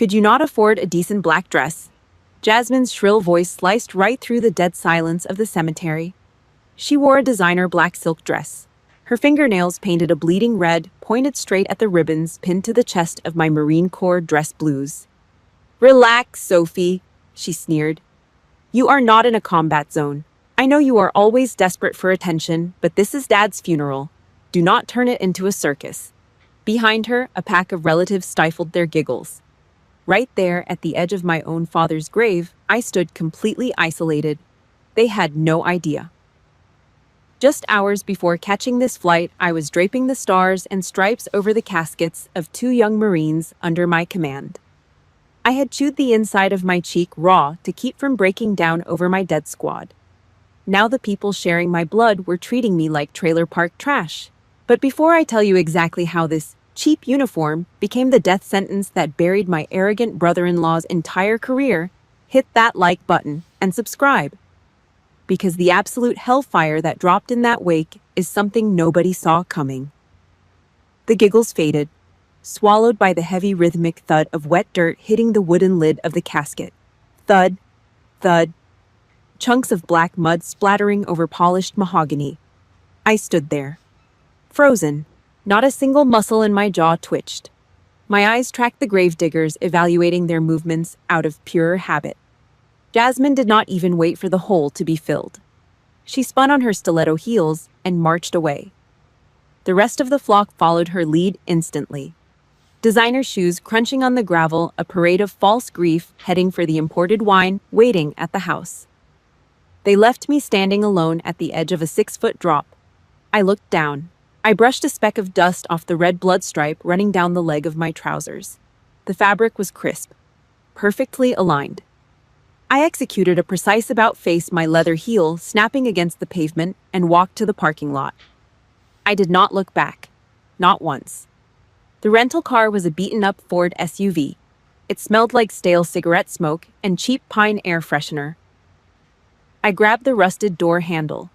Could you not afford a decent black dress? Jasmine's shrill voice sliced right through the dead silence of the cemetery. She wore a designer black silk dress. Her fingernails painted a bleeding red, pointed straight at the ribbons pinned to the chest of my Marine Corps dress blues. "Relax, Sophie," she sneered. "You are not in a combat zone. I know you are always desperate for attention, but this is Dad's funeral. Do not turn it into a circus." Behind her, a pack of relatives stifled their giggles. Right there, at the edge of my own father's grave, I stood completely isolated. They had no idea. Just hours before catching this flight, I was draping the stars and stripes over the caskets of 2 young Marines under my command. I had chewed the inside of my cheek raw to keep from breaking down over my dead squad. Now the people sharing my blood were treating me like trailer park trash. But before I tell you exactly how this cheap uniform became the death sentence that buried my arrogant brother-in-law's entire career, hit that like button and subscribe. Because the absolute hellfire that dropped in that wake is something nobody saw coming. The giggles faded, swallowed by the heavy rhythmic thud of wet dirt hitting the wooden lid of the casket. Thud, thud, chunks of black mud splattering over polished mahogany. I stood there, frozen. Not a single muscle in my jaw twitched. My eyes tracked the gravediggers, evaluating their movements out of pure habit. Jasmine did not even wait for the hole to be filled. She spun on her stiletto heels and marched away. The rest of the flock followed her lead instantly. Designer shoes crunching on the gravel, a parade of false grief heading for the imported wine waiting at the house. They left me standing alone at the edge of a 6-foot drop. I looked down. I brushed a speck of dust off the red blood stripe running down the leg of my trousers. The fabric was crisp, perfectly aligned. I executed a precise about-face, my leather heel snapping against the pavement, and walked to the parking lot. I did not look back. Not once. The rental car was a beaten-up Ford SUV. It smelled like stale cigarette smoke and cheap pine air freshener. I grabbed the rusted door handle.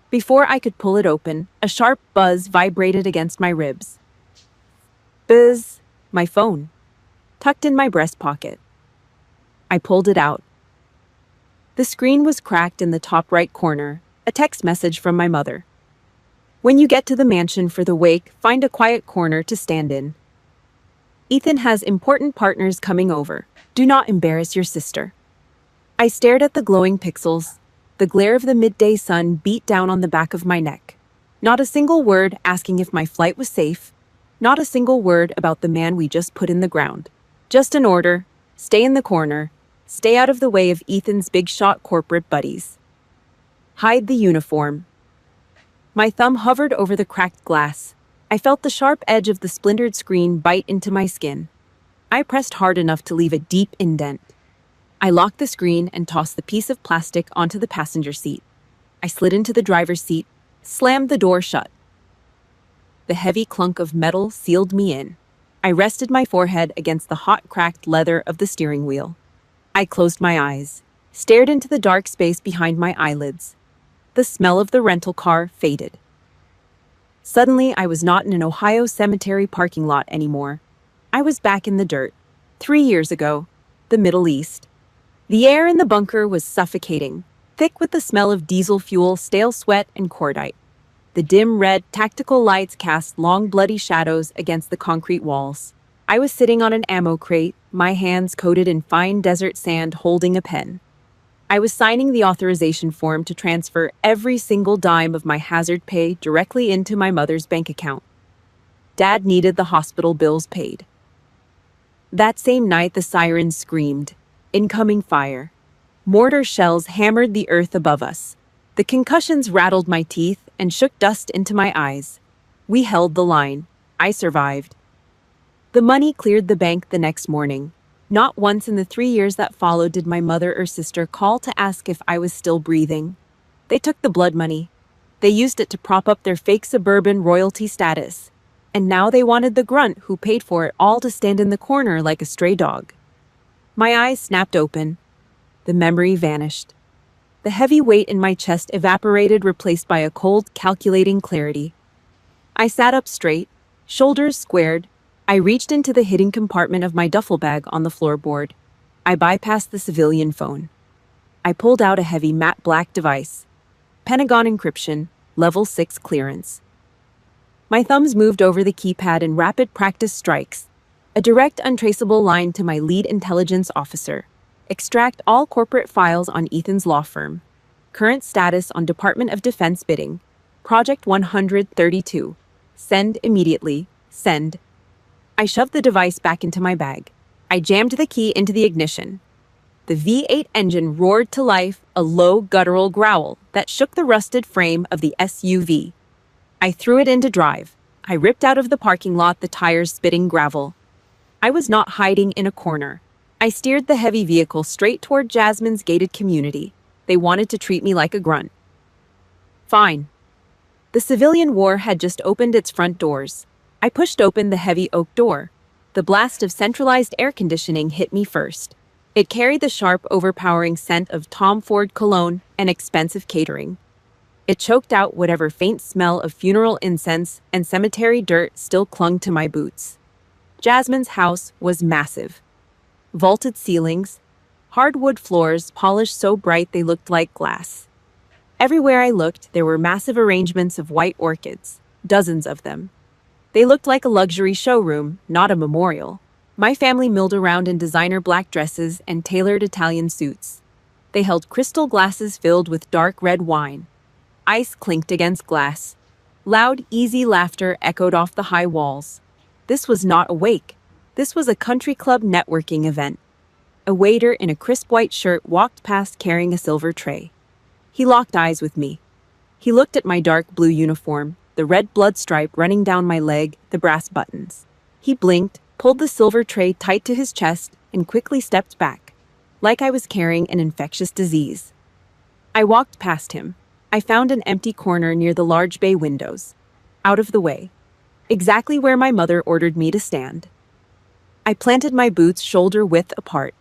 Before I could pull it open, a sharp buzz vibrated against my ribs. Buzz, my phone, tucked in my breast pocket. I pulled it out. The screen was cracked in the top right corner, a text message from my mother. "When you get to the mansion for the wake, find a quiet corner to stand in. Ethan has important partners coming over. Do not embarrass your sister." I stared at the glowing pixels. The glare of the midday sun beat down on the back of my neck. Not a single word asking if my flight was safe. Not a single word about the man we just put in the ground. Just an order: stay in the corner. Stay out of the way of Ethan's big-shot corporate buddies. Hide the uniform. My thumb hovered over the cracked glass. I felt the sharp edge of the splintered screen bite into my skin. I pressed hard enough to leave a deep indent. I locked the screen and tossed the piece of plastic onto the passenger seat. I slid into the driver's seat, slammed the door shut. The heavy clunk of metal sealed me in. I rested my forehead against the hot, cracked leather of the steering wheel. I closed my eyes, stared into the dark space behind my eyelids. The smell of the rental car faded. Suddenly, I was not in an Ohio cemetery parking lot anymore. I was back in the dirt. 3 years ago, the Middle East. The air in the bunker was suffocating, thick with the smell of diesel fuel, stale sweat, and cordite. The dim red tactical lights cast long bloody shadows against the concrete walls. I was sitting on an ammo crate, my hands coated in fine desert sand, holding a pen. I was signing the authorization form to transfer every single dime of my hazard pay directly into my mother's bank account. Dad needed the hospital bills paid. That same night, the sirens screamed. Incoming fire. Mortar shells hammered the earth above us. The concussions rattled my teeth and shook dust into my eyes. We held the line. I survived. The money cleared the bank the next morning. Not once in the 3 years that followed did my mother or sister call to ask if I was still breathing. They took the blood money. They used it to prop up their fake suburban royalty status. And now they wanted the grunt who paid for it all to stand in the corner like a stray dog. My eyes snapped open. The memory vanished. The heavy weight in my chest evaporated, replaced by a cold, calculating clarity. I sat up straight, shoulders squared, I reached into the hidden compartment of my duffel bag on the floorboard. I bypassed the civilian phone. I pulled out a heavy matte black device. Pentagon encryption, level 6 clearance. My thumbs moved over the keypad in rapid practice strikes. A direct, untraceable line to my lead intelligence officer. Extract all corporate files on Ethan's law firm. Current status on Department of Defense bidding. Project 132. Send immediately. Send. I shoved the device back into my bag. I jammed the key into the ignition. The V8 engine roared to life, a low, guttural growl that shook the rusted frame of the SUV. I threw it into drive. I ripped out of the parking lot, the tires spitting gravel. I was not hiding in a corner. I steered the heavy vehicle straight toward Jasmine's gated community. They wanted to treat me like a grunt. Fine. The civilian war had just opened its front doors. I pushed open the heavy oak door. The blast of centralized air conditioning hit me first. It carried the sharp, overpowering scent of Tom Ford cologne and expensive catering. It choked out whatever faint smell of funeral incense and cemetery dirt still clung to my boots. Jasmine's house was massive. Vaulted ceilings, hardwood floors polished so bright they looked like glass. Everywhere I looked, there were massive arrangements of white orchids, dozens of them. They looked like a luxury showroom, not a memorial. My family milled around in designer black dresses and tailored Italian suits. They held crystal glasses filled with dark red wine. Ice clinked against glass. Loud, easy laughter echoed off the high walls. This was not a wake. This was a country club networking event. A waiter in a crisp white shirt walked past carrying a silver tray. He locked eyes with me. He looked at my dark blue uniform, the red blood stripe running down my leg, the brass buttons. He blinked, pulled the silver tray tight to his chest, and quickly stepped back, like I was carrying an infectious disease. I walked past him. I found an empty corner near the large bay windows. Out of the way. Exactly where my mother ordered me to stand. I planted my boots shoulder-width apart.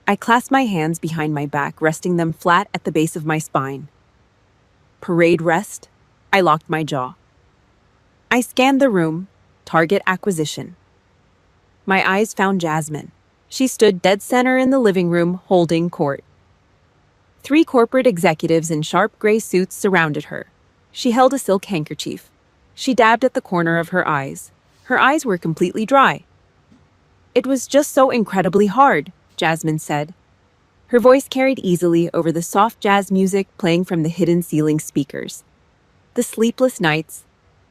I clasped my hands behind my back, resting them flat at the base of my spine. Parade rest. I locked my jaw. I scanned the room. Target acquisition. My eyes found Jasmine. She stood dead center in the living room, holding court. 3 corporate executives in sharp gray suits surrounded her. She held a silk handkerchief. She dabbed at the corner of her eyes. Her eyes were completely dry. "It was just so incredibly hard," Jasmine said. Her voice carried easily over the soft jazz music playing from the hidden ceiling speakers. The sleepless nights.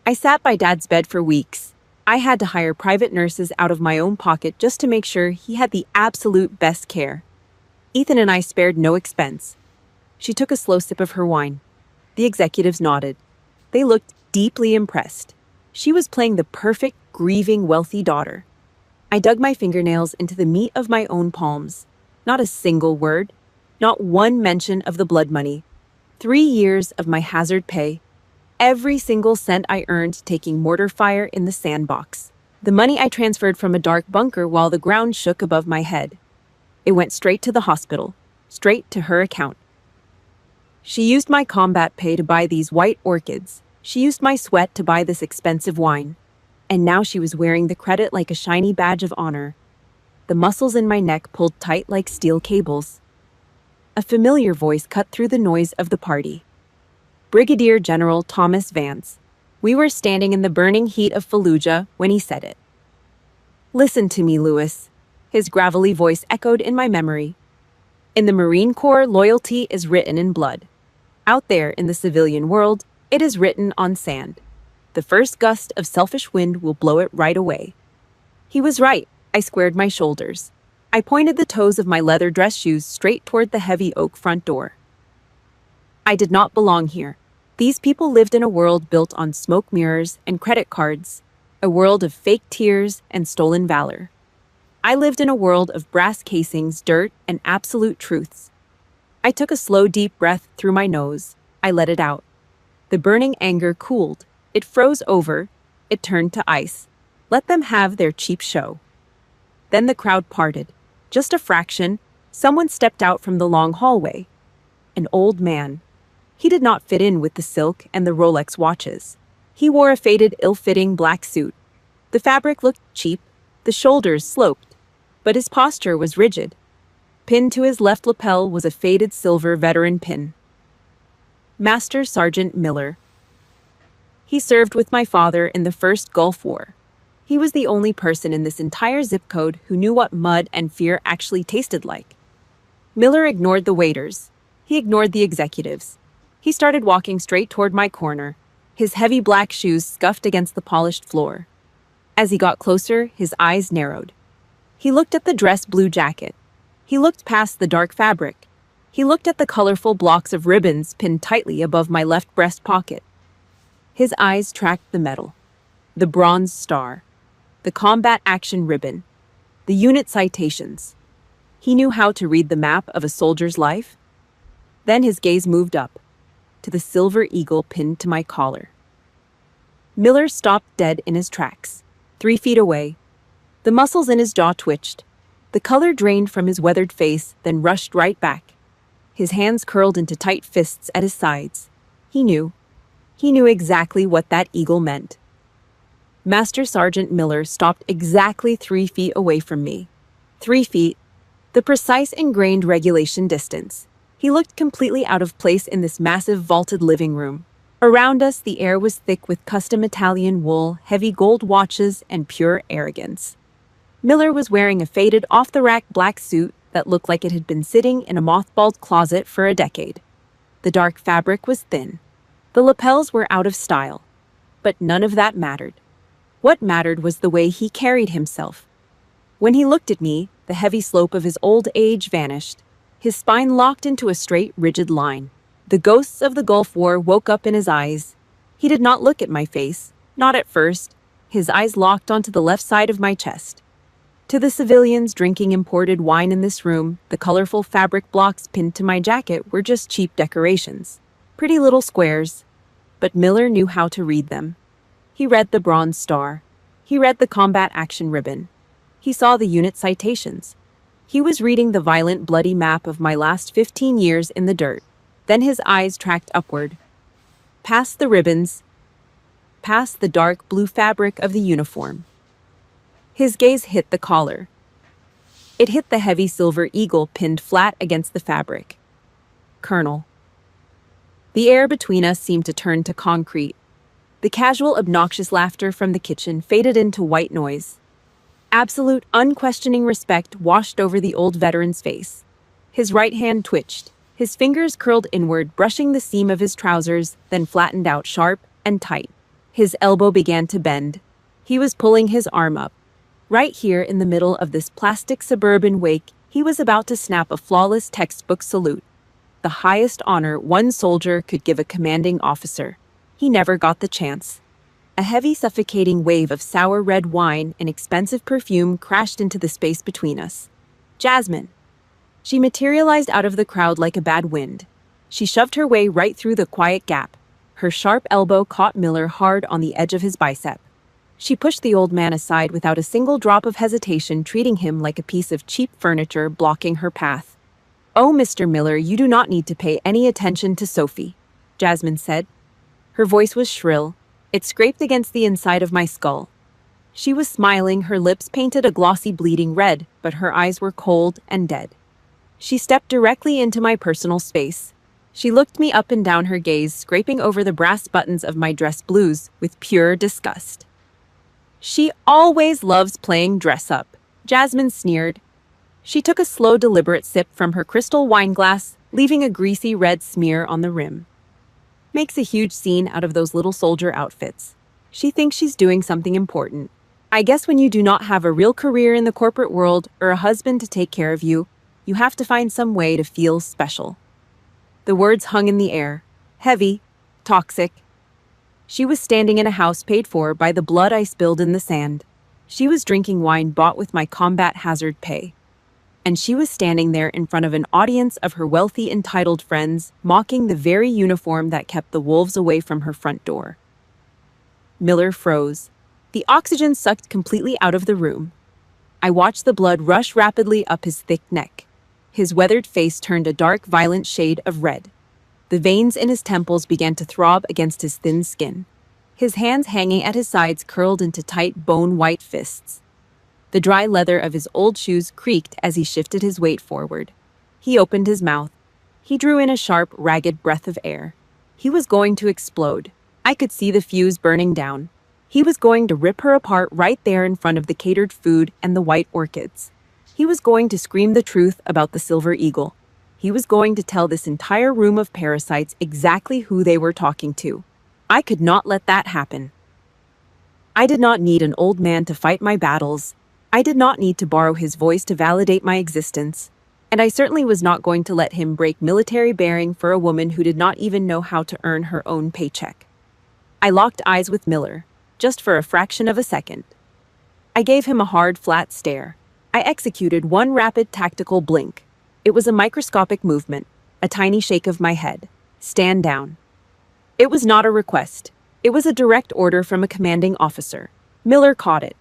I sat by Dad's bed for weeks. I had to hire private nurses out of my own pocket just to make sure he had the absolute best care. Ethan and I spared no expense. She took a slow sip of her wine. The executives nodded. They looked deeply impressed. She was playing the perfect, grieving, wealthy daughter. I dug my fingernails into the meat of my own palms. Not a single word. Not one mention of the blood money. 3 years of my hazard pay. Every single cent I earned taking mortar fire in the sandbox. The money I transferred from a dark bunker while the ground shook above my head. It went straight to the hospital. Straight to her account. She used my combat pay to buy these white orchids. She used my sweat to buy this expensive wine. And now she was wearing the credit like a shiny badge of honor. The muscles in my neck pulled tight like steel cables. A familiar voice cut through the noise of the party. Brigadier General Thomas Vance. We were standing in the burning heat of Fallujah when he said it. "Listen to me, Lewis." His gravelly voice echoed in my memory. "In the Marine Corps, loyalty is written in blood. Out there in the civilian world, it is written on sand. The first gust of selfish wind will blow it right away." He was right. I squared my shoulders. I pointed the toes of my leather dress shoes straight toward the heavy oak front door. I did not belong here. These people lived in a world built on smoke mirrors and credit cards, a world of fake tears and stolen valor. I lived in a world of brass casings, dirt, and absolute truths. I took a slow, deep breath through my nose. I let it out. The burning anger cooled. It froze over. It turned to ice. Let them have their cheap show. Then the crowd parted. Just a fraction. Someone stepped out from the long hallway. An old man. He did not fit in with the silk and the Rolex watches. He wore a faded, ill-fitting black suit. The fabric looked cheap, the shoulders sloped, but his posture was rigid. Pinned to his left lapel was a faded silver veteran pin. Master Sergeant Miller. He served with my father in the First Gulf War. He was the only person in this entire zip code who knew what mud and fear actually tasted like. Miller ignored the waiters. He ignored the executives. He started walking straight toward my corner, his heavy black shoes scuffed against the polished floor. As he got closer, his eyes narrowed. He looked at the dress blue jacket. He looked past the dark fabric. He looked at the colorful blocks of ribbons pinned tightly above my left breast pocket. His eyes tracked the metal, the bronze star, the combat action ribbon, the unit citations. He knew how to read the map of a soldier's life. Then his gaze moved up, to the silver eagle pinned to my collar. Miller stopped dead in his tracks, 3 feet away. The muscles in his jaw twitched. The color drained from his weathered face, then rushed right back. His hands curled into tight fists at his sides. He knew. He knew exactly what that eagle meant. Master Sergeant Miller stopped exactly 3 feet away from me. 3 feet, the precise ingrained regulation distance. He looked completely out of place in this massive vaulted living room. Around us, the air was thick with custom Italian wool, heavy gold watches, and pure arrogance. Miller was wearing a faded, off-the-rack black suit that looked like it had been sitting in a mothballed closet for a decade. The dark fabric was thin. The lapels were out of style. But none of that mattered. What mattered was the way he carried himself. When he looked at me, the heavy slope of his old age vanished. His spine locked into a straight, rigid line. The ghosts of the Gulf War woke up in his eyes. He did not look at my face, not at first. His eyes locked onto the left side of my chest. To the civilians drinking imported wine in this room, the colorful fabric blocks pinned to my jacket were just cheap decorations. Pretty little squares. But Miller knew how to read them. He read the bronze star. He read the combat action ribbon. He saw the unit citations. He was reading the violent, bloody map of my last 15 years in the dirt. Then his eyes tracked upward. Past the ribbons. Past the dark blue fabric of the uniform. His gaze hit the collar. It hit the heavy silver eagle pinned flat against the fabric. Colonel. The air between us seemed to turn to concrete. The casual, obnoxious laughter from the kitchen faded into white noise. Absolute, unquestioning respect washed over the old veteran's face. His right hand twitched. His fingers curled inward, brushing the seam of his trousers, then flattened out sharp and tight. His elbow began to bend. He was pulling his arm up. Right here in the middle of this plastic suburban wake, he was about to snap a flawless textbook salute. The highest honor one soldier could give a commanding officer. He never got the chance. A heavy, suffocating wave of sour red wine and expensive perfume crashed into the space between us. Jasmine. She materialized out of the crowd like a bad wind. She shoved her way right through the quiet gap. Her sharp elbow caught Miller hard on the edge of his bicep. She pushed the old man aside without a single drop of hesitation, treating him like a piece of cheap furniture blocking her path. "Oh, Mr. Miller, you do not need to pay any attention to Sophie," Jasmine said. Her voice was shrill. It scraped against the inside of my skull. She was smiling, her lips painted a glossy bleeding red, but her eyes were cold and dead. She stepped directly into my personal space. She looked me up and down, her gaze scraping over the brass buttons of my dress blues with pure disgust. "She always loves playing dress-up," Jasmine sneered. She took a slow, deliberate sip from her crystal wine glass, leaving a greasy red smear on the rim. "Makes a huge scene out of those little soldier outfits. She thinks she's doing something important. I guess when you do not have a real career in the corporate world or a husband to take care of you, you have to find some way to feel special." The words hung in the air, heavy, toxic. She was standing in a house paid for by the blood I spilled in the sand. She was drinking wine bought with my combat hazard pay. And she was standing there in front of an audience of her wealthy, entitled friends, mocking the very uniform that kept the wolves away from her front door. Miller froze. The oxygen sucked completely out of the room. I watched the blood rush rapidly up his thick neck. His weathered face turned a dark, violent shade of red. The veins in his temples began to throb against his thin skin. his hands hanging at his sides curled into tight bone-white fists. The dry leather of his old shoes creaked as he shifted his weight forward. He opened his mouth. He drew in a sharp, ragged breath of air. He was going to explode. I could see the fuse burning down. He was going to rip her apart right there in front of the catered food and the white orchids. He was going to scream the truth about the silver eagle. He was going to tell this entire room of parasites exactly who they were talking to. I could not let that happen. I did not need an old man to fight my battles. I did not need to borrow his voice to validate my existence. And I certainly was not going to let him break military bearing for a woman who did not even know how to earn her own paycheck. I locked eyes with Miller, just for a fraction of a second. I gave him a hard, flat stare. I executed one rapid tactical blink. It was a microscopic movement, a tiny shake of my head. Stand down. It was not a request. It was a direct order from a commanding officer. Miller caught it.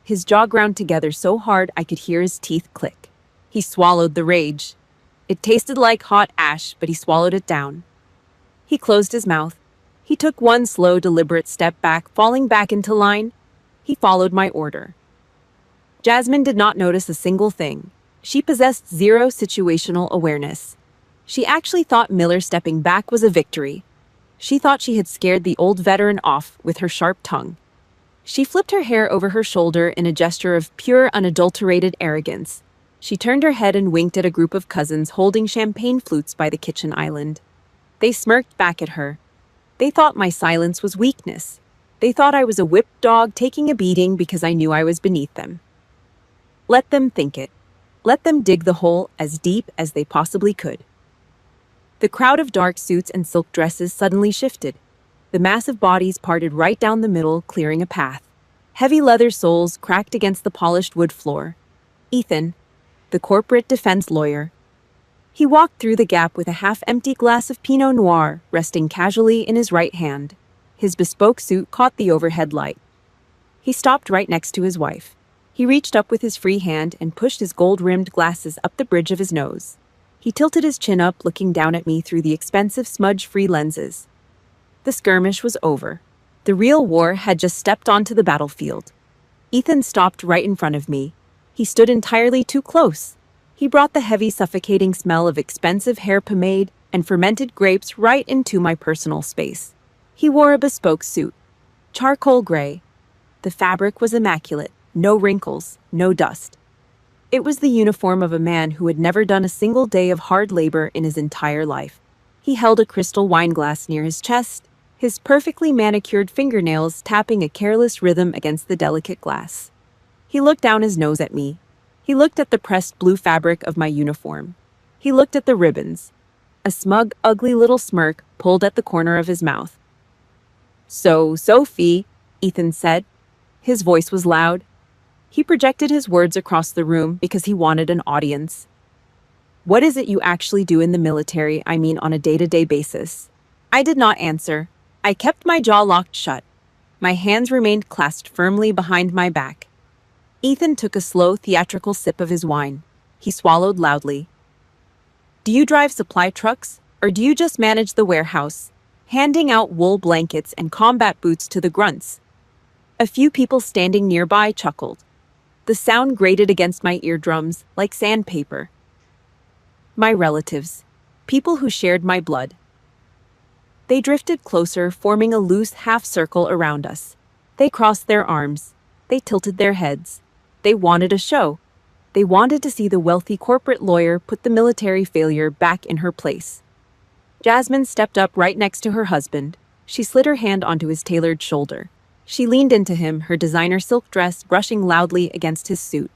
His jaw ground together so hard I could hear his teeth click. He swallowed the rage. It tasted like hot ash, but he swallowed it down. He closed his mouth. He took one slow, deliberate step back, falling back into line. He followed my order. Jasmine did not notice a single thing. She possessed zero situational awareness. She actually thought Miller stepping back was a victory. She thought she had scared the old veteran off with her sharp tongue. She flipped her hair over her shoulder in a gesture of pure, unadulterated arrogance. She turned her head and winked at a group of cousins holding champagne flutes by the kitchen island. They smirked back at her. They thought my silence was weakness. They thought I was a whipped dog taking a beating because I knew I was beneath them. Let them think it. Let them dig the hole as deep as they possibly could. The crowd of dark suits and silk dresses suddenly shifted. The massive bodies parted right down the middle, clearing a path. Heavy leather soles cracked against the polished wood floor. Ethan, the corporate defense lawyer. He walked through the gap with a half-empty glass of Pinot Noir resting casually in his right hand. His bespoke suit caught the overhead light. He stopped right next to his wife. He reached up with his free hand and pushed his gold-rimmed glasses up the bridge of his nose. He tilted his chin up, looking down at me through the expensive smudge-free lenses. The skirmish was over. The real war had just stepped onto the battlefield. Ethan stopped right in front of me. He stood entirely too close. He brought the heavy, suffocating smell of expensive hair pomade and fermented grapes right into my personal space. He wore a bespoke suit, charcoal gray. The fabric was immaculate, no wrinkles, no dust. It was the uniform of a man who had never done a single day of hard labor in his entire life. He held a crystal wine glass near his chest, his perfectly manicured fingernails tapping a careless rhythm against the delicate glass. He looked down his nose at me. He looked at the pressed blue fabric of my uniform. He looked at the ribbons. A smug, ugly little smirk pulled at the corner of his mouth. "So, Sophie," Ethan said. His voice was loud. He projected his words across the room because he wanted an audience. "What is it you actually do in the military, I mean on a day-to-day basis?" I did not answer. I kept my jaw locked shut. My hands remained clasped firmly behind my back. Ethan took a slow, theatrical sip of his wine. He swallowed loudly. "Do you drive supply trucks, or do you just manage the warehouse, handing out wool blankets and combat boots to the grunts?" A few people standing nearby chuckled. The sound grated against my eardrums like sandpaper. My relatives, people who shared my blood. They drifted closer, forming a loose half-circle around us. They crossed their arms. They tilted their heads. They wanted a show. They wanted to see the wealthy corporate lawyer put the military failure back in her place. Jasmine stepped up right next to her husband. She slid her hand onto his tailored shoulder. She leaned into him, her designer silk dress brushing loudly against his suit.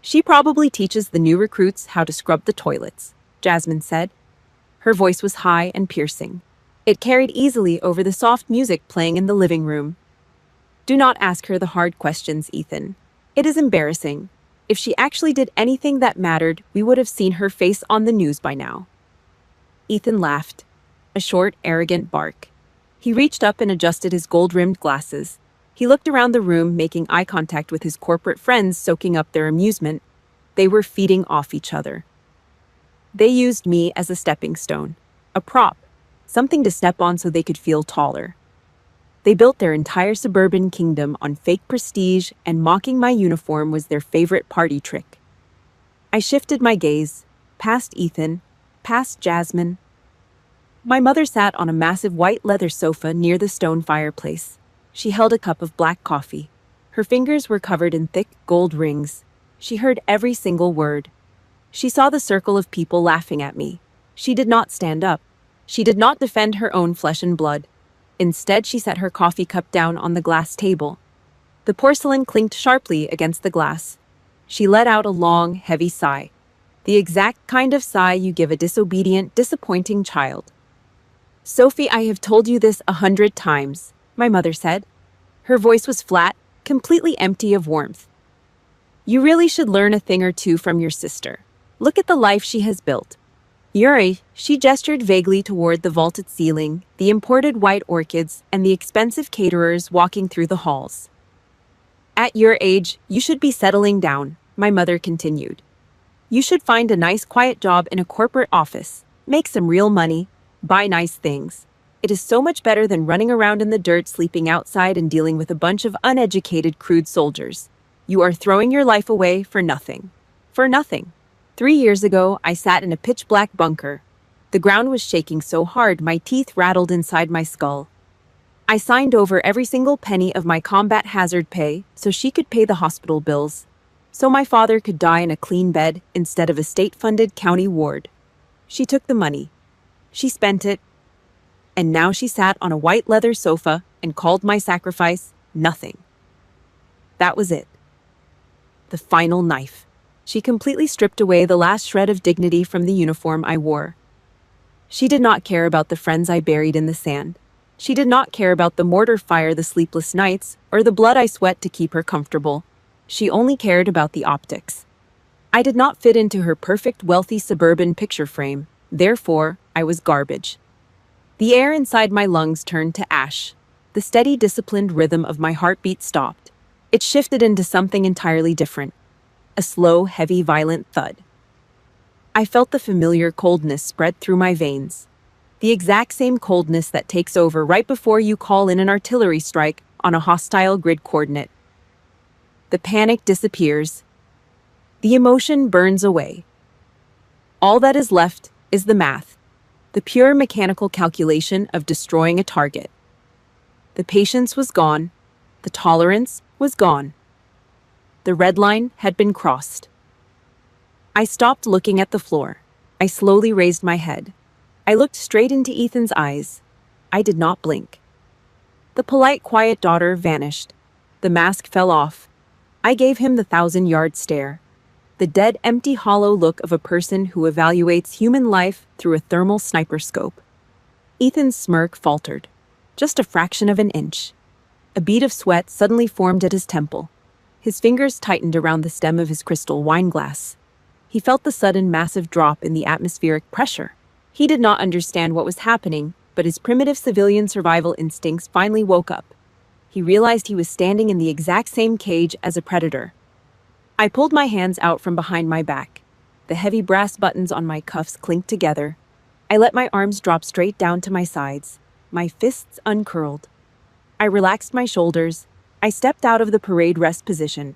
"She probably teaches the new recruits how to scrub the toilets," Jasmine said. Her voice was high and piercing. It carried easily over the soft music playing in the living room. "Do not ask her the hard questions, Ethan. It is embarrassing. If she actually did anything that mattered, we would have seen her face on the news by now." Ethan laughed, a short, arrogant bark. He reached up and adjusted his gold-rimmed glasses. He looked around the room, making eye contact with his corporate friends, soaking up their amusement. They were feeding off each other. They used me as a stepping stone, a prop, something to step on so they could feel taller. They built their entire suburban kingdom on fake prestige, and mocking my uniform was their favorite party trick. I shifted my gaze, past Ethan, past Jasmine. My mother sat on a massive white leather sofa near the stone fireplace. She held a cup of black coffee. Her fingers were covered in thick gold rings. She heard every single word. She saw the circle of people laughing at me. She did not stand up. She did not defend her own flesh and blood. Instead, she set her coffee cup down on the glass table. The porcelain clinked sharply against the glass. She let out a long, heavy sigh. The exact kind of sigh you give a disobedient, disappointing child. "Sophie, I have told you this 100 times," my mother said. Her voice was flat, completely empty of warmth. "You really should learn a thing or two from your sister. Look at the life she has built. Yuri," she gestured vaguely toward the vaulted ceiling, the imported white orchids, and the expensive caterers walking through the halls. "At your age, you should be settling down," my mother continued. "You should find a nice quiet job in a corporate office, make some real money, buy nice things. It is so much better than running around in the dirt, sleeping outside, and dealing with a bunch of uneducated, crude soldiers. You are throwing your life away for nothing. For nothing." 3 years ago, I sat in a pitch-black bunker. The ground was shaking so hard my teeth rattled inside my skull. I signed over every single penny of my combat hazard pay so she could pay the hospital bills, so my father could die in a clean bed instead of a state-funded county ward. She took the money. She spent it. And now she sat on a white leather sofa and called my sacrifice nothing. That was it. The final knife. She completely stripped away the last shred of dignity from the uniform I wore. She did not care about the friends I buried in the sand. She did not care about the mortar fire, the sleepless nights, or the blood I sweat to keep her comfortable. She only cared about the optics. I did not fit into her perfect, wealthy suburban picture frame. Therefore, I was garbage. The air inside my lungs turned to ash. The steady, disciplined rhythm of my heartbeat stopped. It shifted into something entirely different. A slow, heavy, violent thud. I felt the familiar coldness spread through my veins. The exact same coldness that takes over right before you call in an artillery strike on a hostile grid coordinate. The panic disappears. The emotion burns away. All that is left is the math, the pure mechanical calculation of destroying a target. The patience was gone. The tolerance was gone. The red line had been crossed. I stopped looking at the floor. I slowly raised my head. I looked straight into Ethan's eyes. I did not blink. The polite, quiet daughter vanished. The mask fell off. I gave him the 1,000-yard stare. The dead, empty, hollow look of a person who evaluates human life through a thermal sniper scope. Ethan's smirk faltered. Just a fraction of an inch. A bead of sweat suddenly formed at his temple. His fingers tightened around the stem of his crystal wine glass. He felt the sudden massive drop in the atmospheric pressure. He did not understand what was happening, but his primitive civilian survival instincts finally woke up. He realized he was standing in the exact same cage as a predator. I pulled my hands out from behind my back. The heavy brass buttons on my cuffs clinked together. I let my arms drop straight down to my sides, my fists uncurled. I relaxed my shoulders. I stepped out of the parade rest position.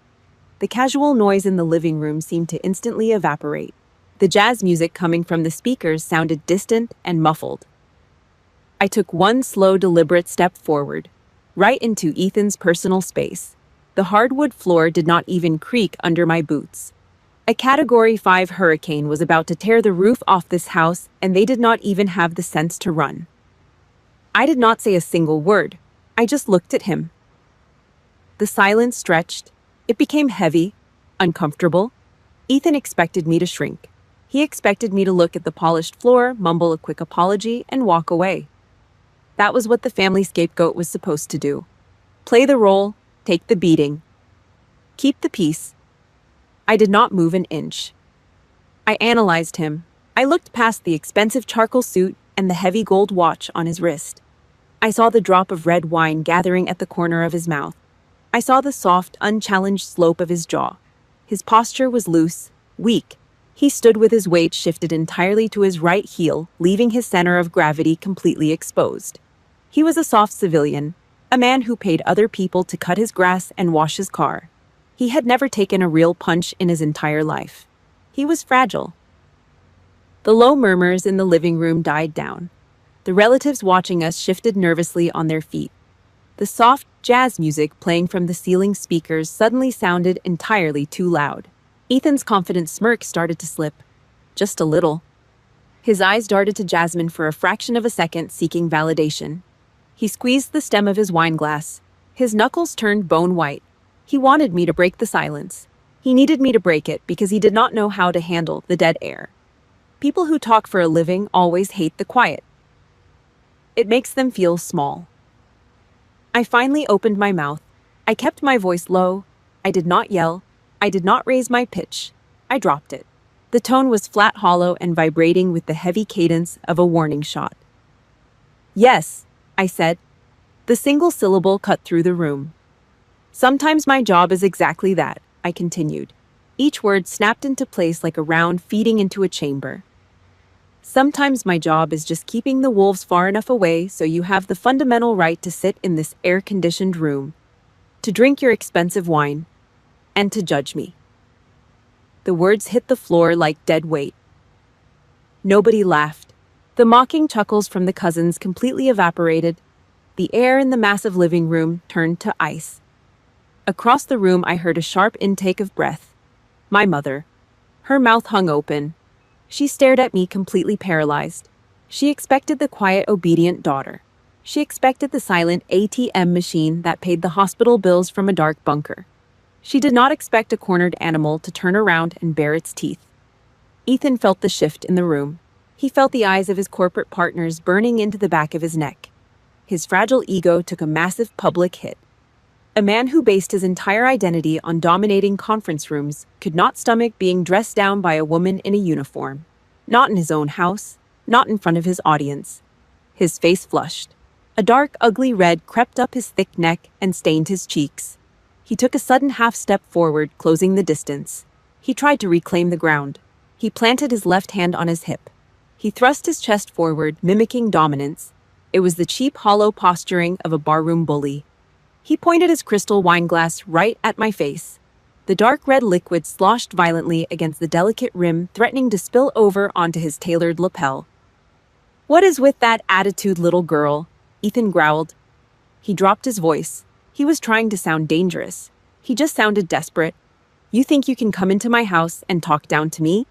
The casual noise in the living room seemed to instantly evaporate. The jazz music coming from the speakers sounded distant and muffled. I took one slow, deliberate step forward, right into Ethan's personal space. The hardwood floor did not even creak under my boots. A Category 5 hurricane was about to tear the roof off this house, and they did not even have the sense to run. I did not say a single word. I just looked at him. The silence stretched. It became heavy, uncomfortable. Ethan expected me to shrink. He expected me to look at the polished floor, mumble a quick apology, and walk away. That was what the family scapegoat was supposed to do. Play the role, take the beating. Keep the peace. I did not move an inch. I analyzed him. I looked past the expensive charcoal suit and the heavy gold watch on his wrist. I saw the drop of red wine gathering at the corner of his mouth. I saw the soft, unchallenged slope of his jaw. His posture was loose, weak. He stood with his weight shifted entirely to his right heel, leaving his center of gravity completely exposed. He was a soft civilian, A man who paid other people to cut his grass and wash his car. He had never taken a real punch in his entire life. He was fragile. The low murmurs in the living room died down. The relatives watching us shifted nervously on their feet. The soft jazz music playing from the ceiling speakers suddenly sounded entirely too loud. Ethan's confident smirk started to slip. Just a little. His eyes darted to Jasmine for a fraction of a second, seeking validation. He squeezed the stem of his wine glass. His knuckles turned bone white. He wanted me to break the silence. He needed me to break it because he did not know how to handle the dead air. People who talk for a living always hate the quiet. It makes them feel small. I finally opened my mouth. I kept my voice low. I did not yell. I did not raise my pitch. I dropped it. The tone was flat, hollow, and vibrating with the heavy cadence of a warning shot. "Yes," I said. The single syllable cut through the room. "Sometimes my job is exactly that," I continued. Each word snapped into place like a round feeding into a chamber. "Sometimes my job is just keeping the wolves far enough away so you have the fundamental right to sit in this air-conditioned room, to drink your expensive wine, and to judge me." The words hit the floor like dead weight. Nobody laughed. The mocking chuckles from the cousins completely evaporated. The air in the massive living room turned to ice. Across the room, I heard a sharp intake of breath. My mother. Her mouth hung open. She stared at me, completely paralyzed. She expected the quiet, obedient daughter. She expected the silent ATM machine that paid the hospital bills from a dark bunker. She did not expect a cornered animal to turn around and bare its teeth. Ethan felt the shift in the room. He felt the eyes of his corporate partners burning into the back of his neck. His fragile ego took a massive public hit. A man who based his entire identity on dominating conference rooms could not stomach being dressed down by a woman in a uniform. Not in his own house, not in front of his audience. His face flushed. A dark, ugly red crept up his thick neck and stained his cheeks. He took a sudden half-step forward, closing the distance. He tried to reclaim the ground. He planted his left hand on his hip. He thrust his chest forward, mimicking dominance. It was the cheap, hollow posturing of a barroom bully. He pointed his crystal wine glass right at my face. The dark red liquid sloshed violently against the delicate rim, threatening to spill over onto his tailored lapel. "What is with that attitude, little girl?" Ethan growled. He dropped his voice. He was trying to sound dangerous. He just sounded desperate. "You think you can come into my house and talk down to me?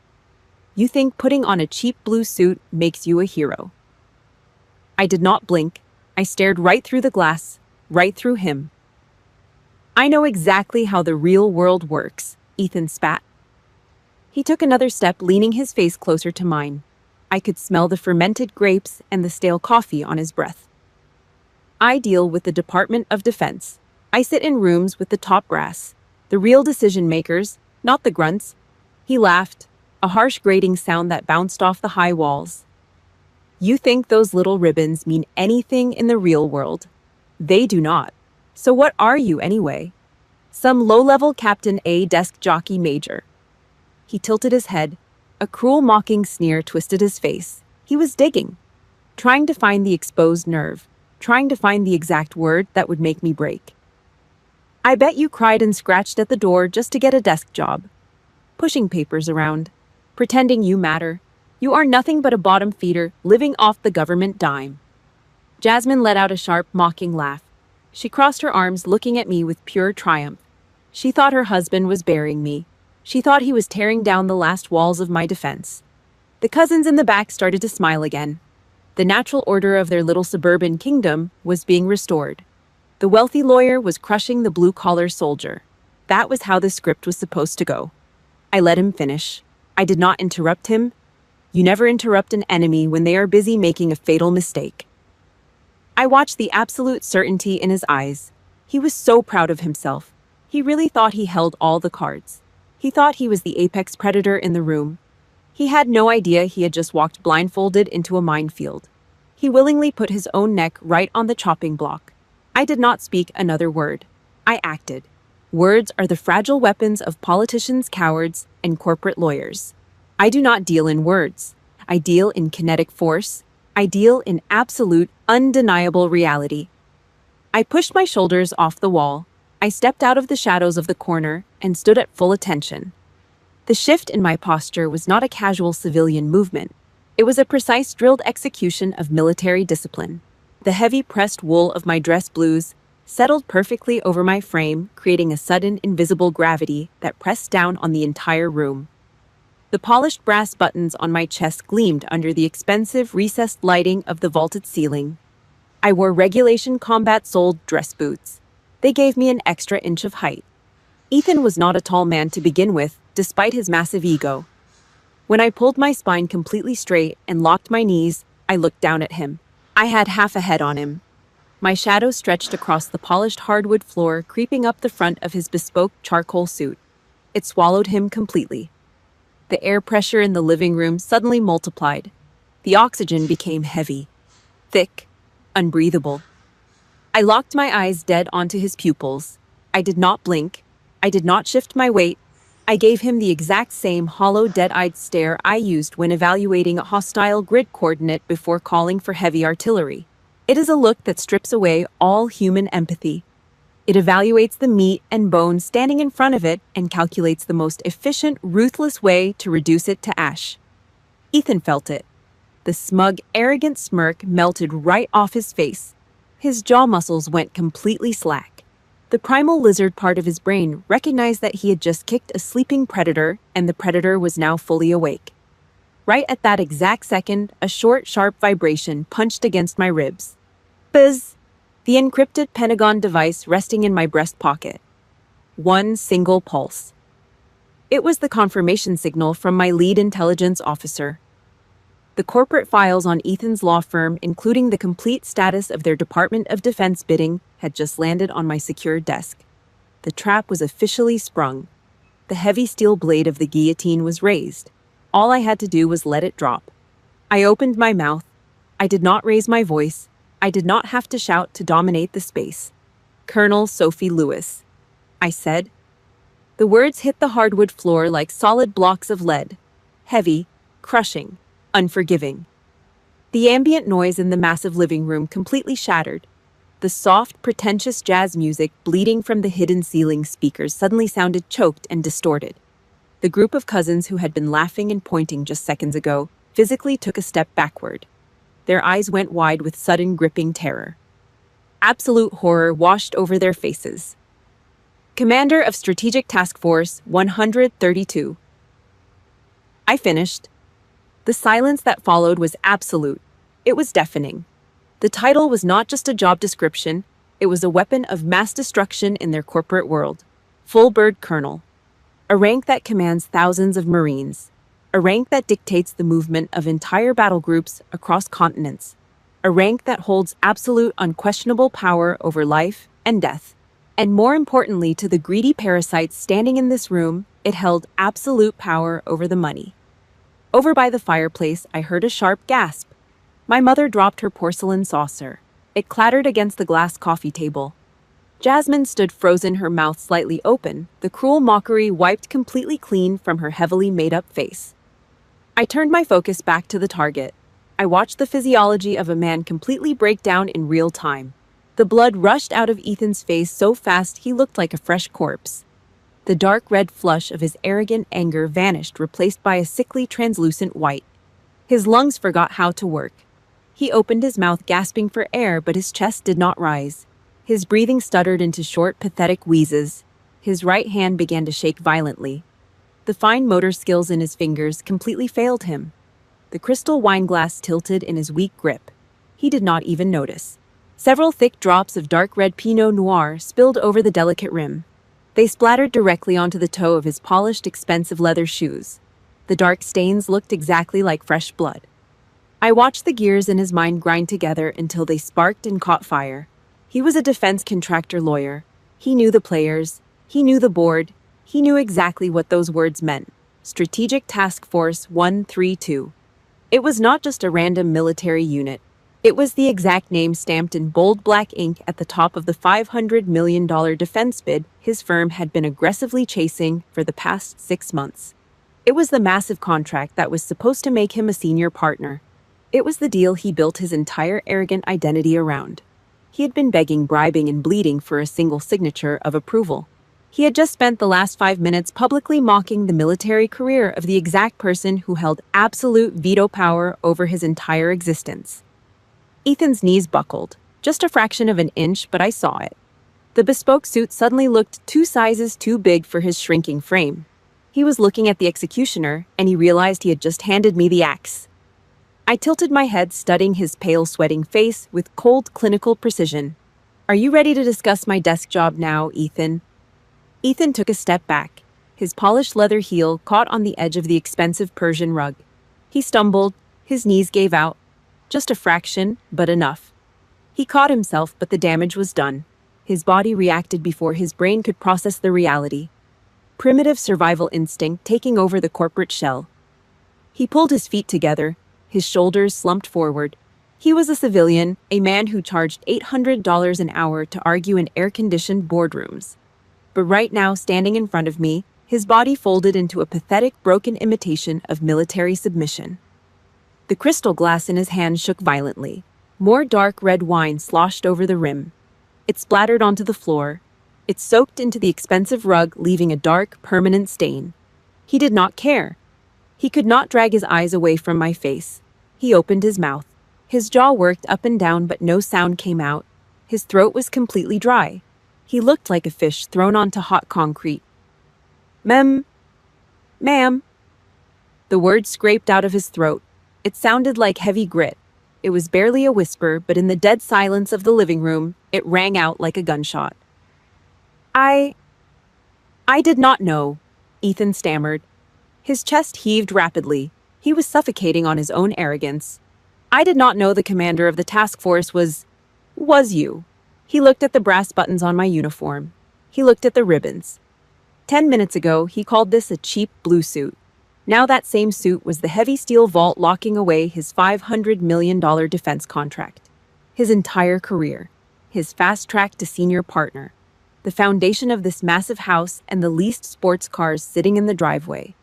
You think putting on a cheap blue suit makes you a hero?" I did not blink. I stared right through the glass, right through him. "I know exactly how the real world works," Ethan spat. He took another step, leaning his face closer to mine. I could smell the fermented grapes and the stale coffee on his breath. "I deal with the Department of Defense. I sit in rooms with the top brass, the real decision makers, not the grunts." He laughed, a harsh grating sound that bounced off the high walls. "You think those little ribbons mean anything in the real world? They do not. So what are you anyway? Some low-level Captain A desk jockey major." He tilted his head. A cruel, mocking sneer twisted his face. He was digging, trying to find the exposed nerve, trying to find the exact word that would make me break. "I bet you cried and scratched at the door just to get a desk job. Pushing papers around, pretending you matter. You are nothing but a bottom feeder, living off the government dime." Jasmine let out a sharp, mocking laugh. She crossed her arms, looking at me with pure triumph. She thought her husband was burying me. She thought he was tearing down the last walls of my defense. The cousins in the back started to smile again. The natural order of their little suburban kingdom was being restored. The wealthy lawyer was crushing the blue-collar soldier. That was how the script was supposed to go. I let him finish. I did not interrupt him. You never interrupt an enemy when they are busy making a fatal mistake. I watched the absolute certainty in his eyes. He was so proud of himself. He really thought he held all the cards. He thought he was the apex predator in the room. He had no idea he had just walked blindfolded into a minefield. He willingly put his own neck right on the chopping block. I did not speak another word. I acted. Words are the fragile weapons of politicians, cowards, and corporate lawyers. I do not deal in words. I deal in kinetic force. I deal in absolute, undeniable reality. I pushed my shoulders off the wall. I stepped out of the shadows of the corner and stood at full attention. The shift in my posture was not a casual civilian movement. It was a precise drilled execution of military discipline. The heavy pressed wool of my dress blues settled perfectly over my frame, creating a sudden invisible gravity that pressed down on the entire room. The polished brass buttons on my chest gleamed under the expensive recessed lighting of the vaulted ceiling. I wore regulation combat-soled dress boots. They gave me an extra inch of height. Ethan was not a tall man to begin with, despite his massive ego. When I pulled my spine completely straight and locked my knees, I looked down at him. I had half a head on him. My shadow stretched across the polished hardwood floor, creeping up the front of his bespoke charcoal suit. It swallowed him completely. The air pressure in the living room suddenly multiplied. The oxygen became heavy, thick, unbreathable. I locked my eyes dead onto his pupils. I did not blink. I did not shift my weight. I gave him the exact same hollow, dead-eyed stare I used when evaluating a hostile grid coordinate before calling for heavy artillery. It is a look that strips away all human empathy. It evaluates the meat and bone standing in front of it and calculates the most efficient, ruthless way to reduce it to ash. Ethan felt it. The smug, arrogant smirk melted right off his face. His jaw muscles went completely slack. The primal lizard part of his brain recognized that he had just kicked a sleeping predator, and the predator was now fully awake. Right at that exact second, a short, sharp vibration punched against my ribs. Buzz! The encrypted Pentagon device resting in my breast pocket. One single pulse. It was the confirmation signal from my lead intelligence officer. The corporate files on Ethan's law firm, including the complete status of their Department of Defense bidding, had just landed on my secure desk. The trap was officially sprung. The heavy steel blade of the guillotine was raised. All I had to do was let it drop. I opened my mouth. I did not raise my voice. I did not have to shout to dominate the space. Colonel Sophie Lewis, I said. The words hit the hardwood floor like solid blocks of lead. Heavy, crushing, unforgiving. The ambient noise in the massive living room completely shattered. The soft, pretentious jazz music bleeding from the hidden ceiling speakers suddenly sounded choked and distorted. The group of cousins who had been laughing and pointing just seconds ago physically took a step backward. Their eyes went wide with sudden gripping terror. Absolute horror washed over their faces. Commander of Strategic Task Force 132. I finished. The silence that followed was absolute. It was deafening. The title was not just a job description, it was a weapon of mass destruction in their corporate world. Full-bird colonel. A rank that commands thousands of Marines. A rank that dictates the movement of entire battle groups across continents. A rank that holds absolute, unquestionable power over life and death. And more importantly to the greedy parasites standing in this room, it held absolute power over the money. Over by the fireplace, I heard a sharp gasp. My mother dropped her porcelain saucer. It clattered against the glass coffee table. Jasmine stood frozen, her mouth slightly open, the cruel mockery wiped completely clean from her heavily made-up face. I turned my focus back to the target. I watched the physiology of a man completely break down in real time. The blood rushed out of Ethan's face so fast he looked like a fresh corpse. The dark red flush of his arrogant anger vanished, replaced by a sickly, translucent white. His lungs forgot how to work. He opened his mouth, gasping for air, but his chest did not rise. His breathing stuttered into short, pathetic wheezes. His right hand began to shake violently. The fine motor skills in his fingers completely failed him. The crystal wine glass tilted in his weak grip. He did not even notice. Several thick drops of dark red Pinot Noir spilled over the delicate rim. They splattered directly onto the toe of his polished, expensive leather shoes. The dark stains looked exactly like fresh blood. I watched the gears in his mind grind together until they sparked and caught fire. He was a defense contractor lawyer. He knew the players. He knew the board. He knew exactly what those words meant. Strategic Task Force 132. It was not just a random military unit. It was the exact name stamped in bold black ink at the top of the $500 million defense bid his firm had been aggressively chasing for the past 6 months. It was the massive contract that was supposed to make him a senior partner. It was the deal he built his entire arrogant identity around. He had been begging, bribing, and bleeding for a single signature of approval. He had just spent the last 5 minutes publicly mocking the military career of the exact person who held absolute veto power over his entire existence. Ethan's knees buckled, just a fraction of an inch, but I saw it. The bespoke suit suddenly looked 2 sizes too big for his shrinking frame. He was looking at the executioner, and he realized he had just handed me the axe. I tilted my head, studying his pale, sweating face with cold, clinical precision. "Are you ready to discuss my desk job now, Ethan?" Ethan took a step back. His polished leather heel caught on the edge of the expensive Persian rug. He stumbled, his knees gave out. Just a fraction, but enough. He caught himself, but the damage was done. His body reacted before his brain could process the reality. Primitive survival instinct taking over the corporate shell. He pulled his feet together, his shoulders slumped forward. He was a civilian, a man who charged $800 an hour to argue in air-conditioned boardrooms. But right now, standing in front of me, his body folded into a pathetic, broken imitation of military submission. The crystal glass in his hand shook violently. More dark red wine sloshed over the rim. It splattered onto the floor. It soaked into the expensive rug, leaving a dark, permanent stain. He did not care. He could not drag his eyes away from my face. He opened his mouth. His jaw worked up and down, but no sound came out. His throat was completely dry. He looked like a fish thrown onto hot concrete. Ma'am. The word scraped out of his throat. It sounded like heavy grit. It was barely a whisper, but in the dead silence of the living room, it rang out like a gunshot. I did not know, Ethan stammered. His chest heaved rapidly. He was suffocating on his own arrogance. I did not know the commander of the task force was you. He looked at the brass buttons on my uniform. He looked at the ribbons. 10 minutes ago, he called this a cheap blue suit. Now that same suit was the heavy steel vault locking away his $500 million defense contract. His entire career. His fast track to senior partner. The foundation of this massive house and the leased sports cars sitting in the driveway.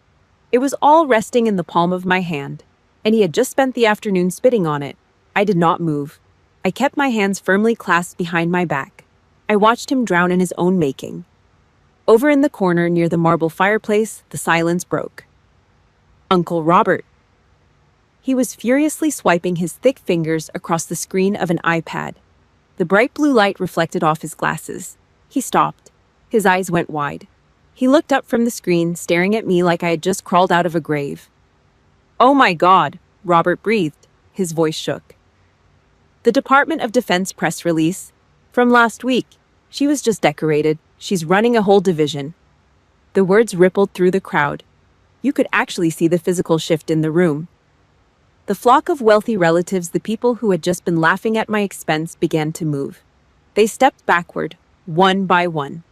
It was all resting in the palm of my hand, and he had just spent the afternoon spitting on it. I did not move. I kept my hands firmly clasped behind my back. I watched him drown in his own making. Over in the corner near the marble fireplace, the silence broke. Uncle Robert. He was furiously swiping his thick fingers across the screen of an iPad. The bright blue light reflected off his glasses. He stopped. His eyes went wide. He looked up from the screen, staring at me like I had just crawled out of a grave. "Oh my God," Robert breathed. His voice shook. "The Department of Defense press release. From last week. She was just decorated. She's running a whole division." The words rippled through the crowd. You could actually see the physical shift in the room. The flock of wealthy relatives, the people who had just been laughing at my expense, began to move. They stepped backward, one by one.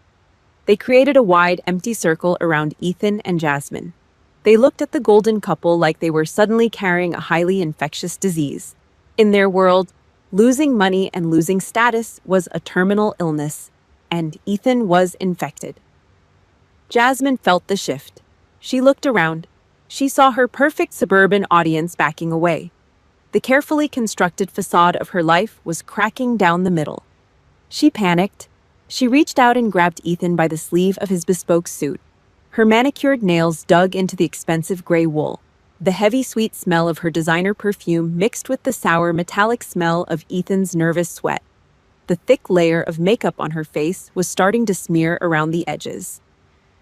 They created a wide, empty circle around Ethan and Jasmine. They looked at the golden couple like they were suddenly carrying a highly infectious disease. In their world, losing money and losing status was a terminal illness, and Ethan was infected. Jasmine felt the shift. She looked around. She saw her perfect suburban audience backing away. The carefully constructed facade of her life was cracking down the middle. She panicked. She reached out and grabbed Ethan by the sleeve of his bespoke suit. Her manicured nails dug into the expensive gray wool. The heavy, sweet smell of her designer perfume mixed with the sour, metallic smell of Ethan's nervous sweat. The thick layer of makeup on her face was starting to smear around the edges.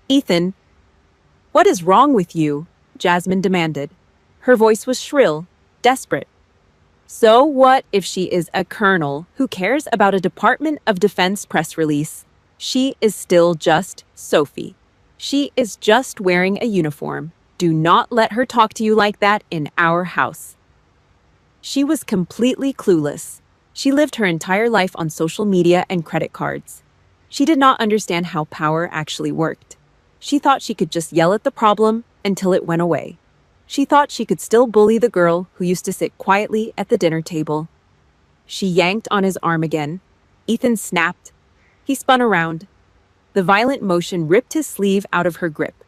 "Ethan, what is wrong with you?" Jasmine demanded. Her voice was shrill, desperate. "So what if she is a colonel who cares about a Department of Defense press release? She is still just Sophie. She is just wearing a uniform. Do not let her talk to you like that in our house." She was completely clueless. She lived her entire life on social media and credit cards. She did not understand how power actually worked. She thought she could just yell at the problem until it went away. She thought she could still bully the girl who used to sit quietly at the dinner table. She yanked on his arm again. Ethan snapped. He spun around. The violent motion ripped his sleeve out of her grip.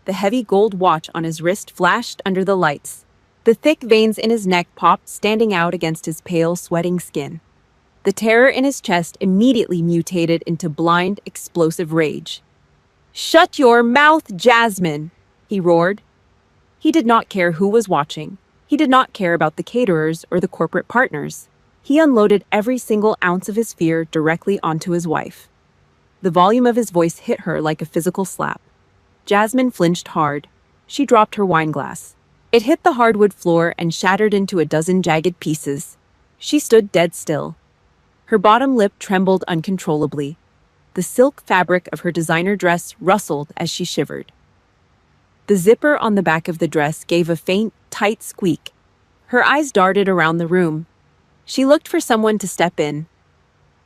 The heavy gold watch on his wrist flashed under the lights. The thick veins in his neck popped, standing out against his pale, sweating skin. The terror in his chest immediately mutated into blind, explosive rage. "Shut your mouth, Jasmine!" he roared. He did not care who was watching. He did not care about the caterers or the corporate partners. He unloaded every single ounce of his fear directly onto his wife. The volume of his voice hit her like a physical slap. Jasmine flinched hard. She dropped her wine glass. It hit the hardwood floor and shattered into a dozen jagged pieces. She stood dead still. Her bottom lip trembled uncontrollably. The silk fabric of her designer dress rustled as she shivered. The zipper on the back of the dress gave a faint, tight squeak. Her eyes darted around the room. She looked for someone to step in.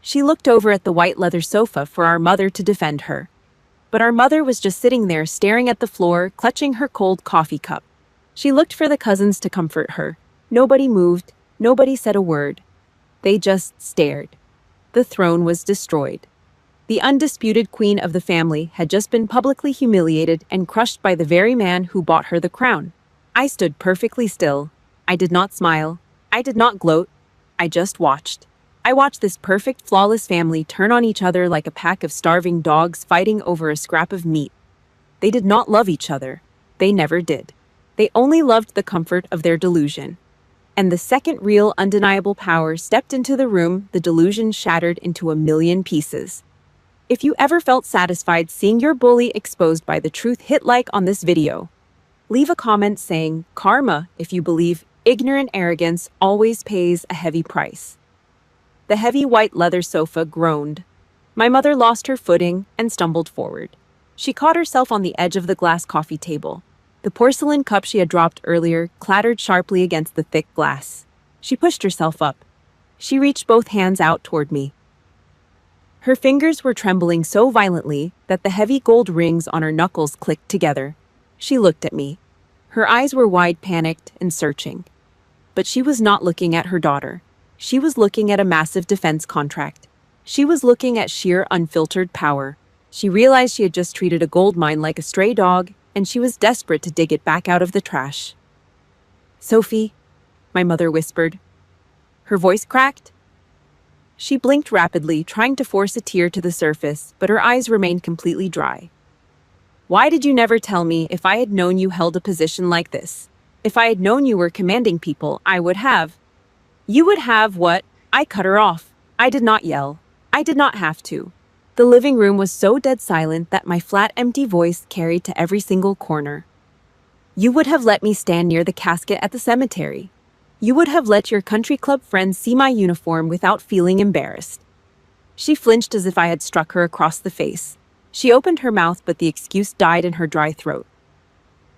She looked over at the white leather sofa for our mother to defend her. But our mother was just sitting there staring at the floor, clutching her cold coffee cup. She looked for the cousins to comfort her. Nobody moved. Nobody said a word. They just stared. The throne was destroyed. The undisputed queen of the family had just been publicly humiliated and crushed by the very man who bought her the crown. I stood perfectly still. I did not smile. I did not gloat. I just watched. I watched this perfect, flawless family turn on each other like a pack of starving dogs fighting over a scrap of meat. They did not love each other. They never did. They only loved the comfort of their delusion. And the second real, undeniable power stepped into the room, the delusion shattered into a million pieces. If you ever felt satisfied seeing your bully exposed by the truth, hit like on this video. Leave a comment saying, "Karma," if you believe ignorant arrogance always pays a heavy price. The heavy white leather sofa groaned. My mother lost her footing and stumbled forward. She caught herself on the edge of the glass coffee table. The porcelain cup she had dropped earlier clattered sharply against the thick glass. She pushed herself up. She reached both hands out toward me. Her fingers were trembling so violently that the heavy gold rings on her knuckles clicked together. She looked at me. Her eyes were wide, panicked, and searching. But she was not looking at her daughter. She was looking at a massive defense contract. She was looking at sheer, unfiltered power. She realized she had just treated a gold mine like a stray dog, and she was desperate to dig it back out of the trash. "Sophie," my mother whispered. Her voice cracked. She blinked rapidly, trying to force a tear to the surface, but her eyes remained completely dry. "Why did you never tell me? If I had known you held a position like this? If I had known you were commanding people, I would have." "You would have what?" I cut her off. I did not yell. I did not have to. The living room was so dead silent that my flat, empty voice carried to every single corner. "You would have let me stand near the casket at the cemetery. You would have let your country club friends see my uniform without feeling embarrassed." She flinched as if I had struck her across the face. She opened her mouth, but the excuse died in her dry throat.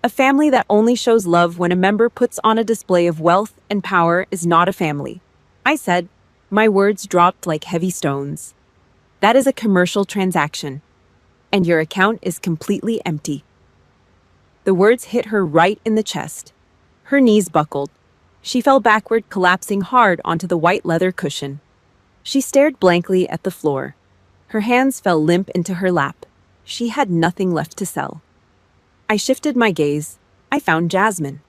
A family that only shows love when a member puts on a display of wealth and power is not a family, I said. My words dropped like heavy stones. That is a commercial transaction, and your account is completely empty. The words hit her right in the chest. Her knees buckled. She fell backward, collapsing hard onto the white leather cushion. She stared blankly at the floor. Her hands fell limp into her lap. She had nothing left to sell. I shifted my gaze. I found Jasmine.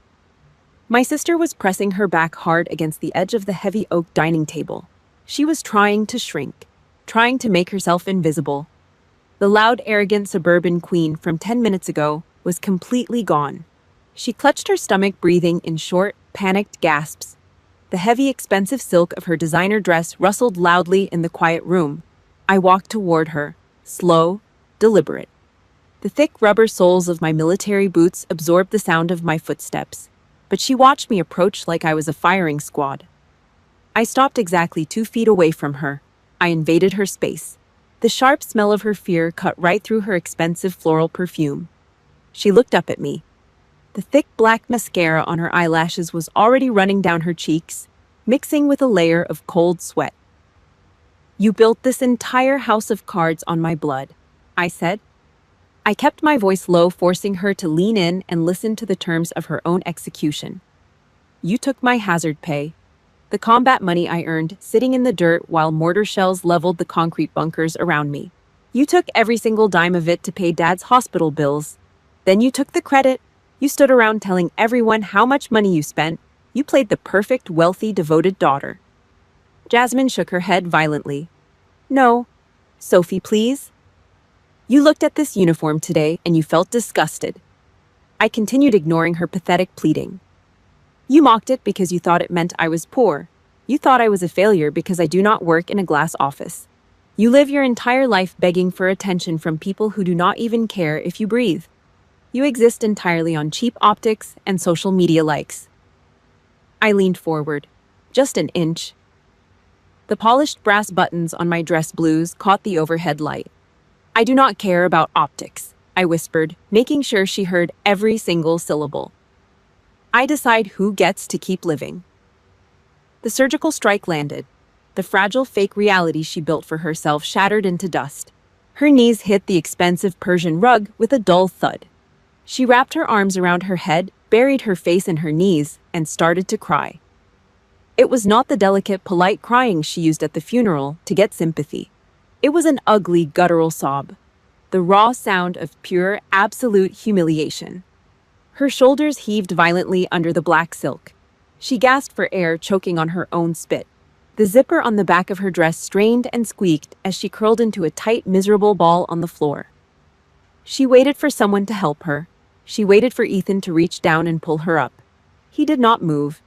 My sister was pressing her back hard against the edge of the heavy oak dining table. She was trying to shrink, trying to make herself invisible. The loud, arrogant suburban queen from 10 minutes ago was completely gone. She clutched her stomach, breathing in short, panicked gasps. The heavy, expensive silk of her designer dress rustled loudly in the quiet room. I walked toward her, slow, deliberate. The thick rubber soles of my military boots absorbed the sound of my footsteps, but she watched me approach like I was a firing squad. I stopped exactly 2 feet away from her. I invaded her space. The sharp smell of her fear cut right through her expensive floral perfume. She looked up at me. The thick black mascara on her eyelashes was already running down her cheeks, mixing with a layer of cold sweat. "You built this entire house of cards on my blood," I said. I kept my voice low, forcing her to lean in and listen to the terms of her own execution. "You took my hazard pay, the combat money I earned sitting in the dirt while mortar shells leveled the concrete bunkers around me. You took every single dime of it to pay Dad's hospital bills. Then you took the credit. You stood around telling everyone how much money you spent. You played the perfect, wealthy, devoted daughter." Jasmine shook her head violently. No. Sophie, please. You looked at this uniform today and you felt disgusted. I continued ignoring her pathetic pleading. You mocked it because you thought it meant I was poor. You thought I was a failure because I do not work in a glass office. You live your entire life begging for attention from people who do not even care if you breathe. You exist entirely on cheap optics and social media likes. I leaned forward, just an inch. The polished brass buttons on my dress blues caught the overhead light. I do not care about optics, I whispered, making sure she heard every single syllable. I decide who gets to keep living. The surgical strike landed. The fragile fake reality she built for herself shattered into dust. Her knees hit the expensive Persian rug with a dull thud. She wrapped her arms around her head, buried her face in her knees, and started to cry. It was not the delicate, polite crying she used at the funeral to get sympathy. It was an ugly, guttural sob. The raw sound of pure, absolute humiliation. Her shoulders heaved violently under the black silk. She gasped for air, choking on her own spit. The zipper on the back of her dress strained and squeaked as she curled into a tight, miserable ball on the floor. She waited for someone to help her. She waited for Ethan to reach down and pull her up. He did not move.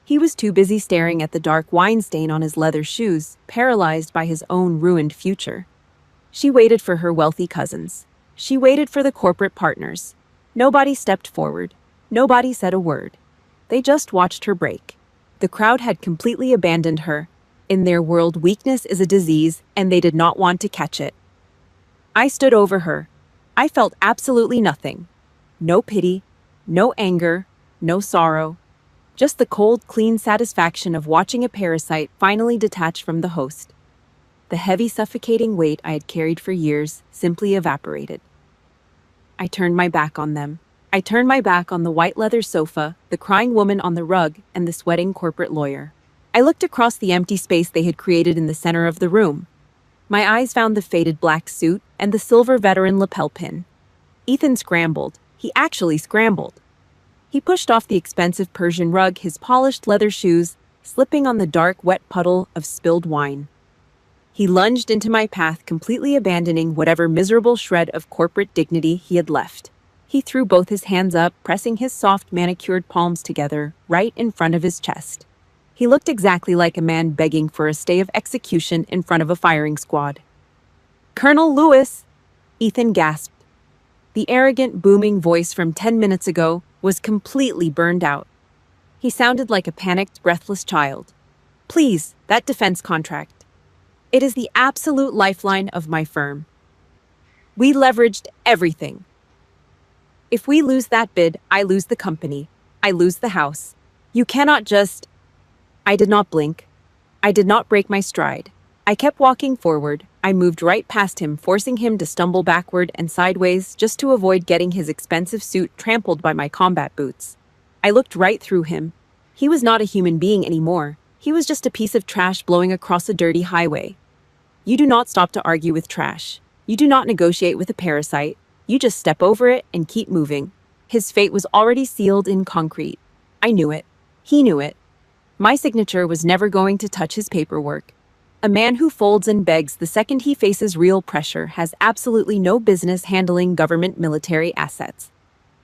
He was too busy staring at the dark wine stain on his leather shoes, paralyzed by his own ruined future. She waited for her wealthy cousins. She waited for the corporate partners. Nobody stepped forward. Nobody said a word. They just watched her break. The crowd had completely abandoned her. In their world, weakness is a disease, and they did not want to catch it. I stood over her. I felt absolutely nothing. No pity, no anger, no sorrow. Just the cold, clean satisfaction of watching a parasite finally detach from the host. The heavy, suffocating weight I had carried for years simply evaporated. I turned my back on them. I turned my back on the white leather sofa, the crying woman on the rug, and the sweating corporate lawyer. I looked across the empty space they had created in the center of the room. My eyes found the faded black suit and the silver veteran lapel pin. Ethan scrambled. He actually scrambled. He pushed off the expensive Persian rug, his polished leather shoes slipping on the dark, wet puddle of spilled wine. He lunged into my path, completely abandoning whatever miserable shred of corporate dignity he had left. He threw both his hands up, pressing his soft, manicured palms together, right in front of his chest. He looked exactly like a man begging for a stay of execution in front of a firing squad. "Colonel Lewis!" Ethan gasped. The arrogant, booming voice from 10 minutes ago was completely burned out. He sounded like a panicked, breathless child. "Please, that defense contract. It is the absolute lifeline of my firm. We leveraged everything. If we lose that bid, I lose the company. I lose the house. You cannot just—" I did not blink. I did not break my stride. I kept walking forward. I moved right past him, forcing him to stumble backward and sideways just to avoid getting his expensive suit trampled by my combat boots. I looked right through him. He was not a human being anymore. He was just a piece of trash blowing across a dirty highway. You do not stop to argue with trash. You do not negotiate with a parasite. You just step over it and keep moving. His fate was already sealed in concrete. I knew it. He knew it. My signature was never going to touch his paperwork. A man who folds and begs the second he faces real pressure has absolutely no business handling government military assets.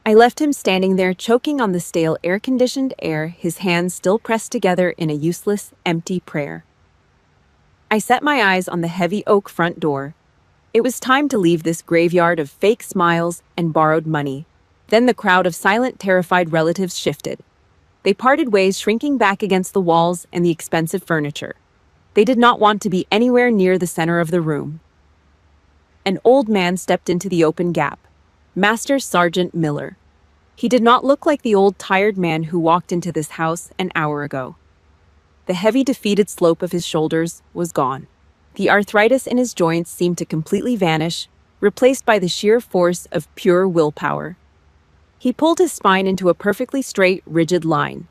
I left him standing there, choking on the stale air-conditioned air, his hands still pressed together in a useless, empty prayer. I set my eyes on the heavy oak front door. It was time to leave this graveyard of fake smiles and borrowed money. Then the crowd of silent, terrified relatives shifted. They parted ways, shrinking back against the walls and the expensive furniture. They did not want to be anywhere near the center of the room. An old man stepped into the open gap. Master Sergeant Miller. He did not look like the old, tired man who walked into this house an hour ago. The heavy, defeated slope of his shoulders was gone. The arthritis in his joints seemed to completely vanish, replaced by the sheer force of pure willpower. He pulled his spine into a perfectly straight, rigid line.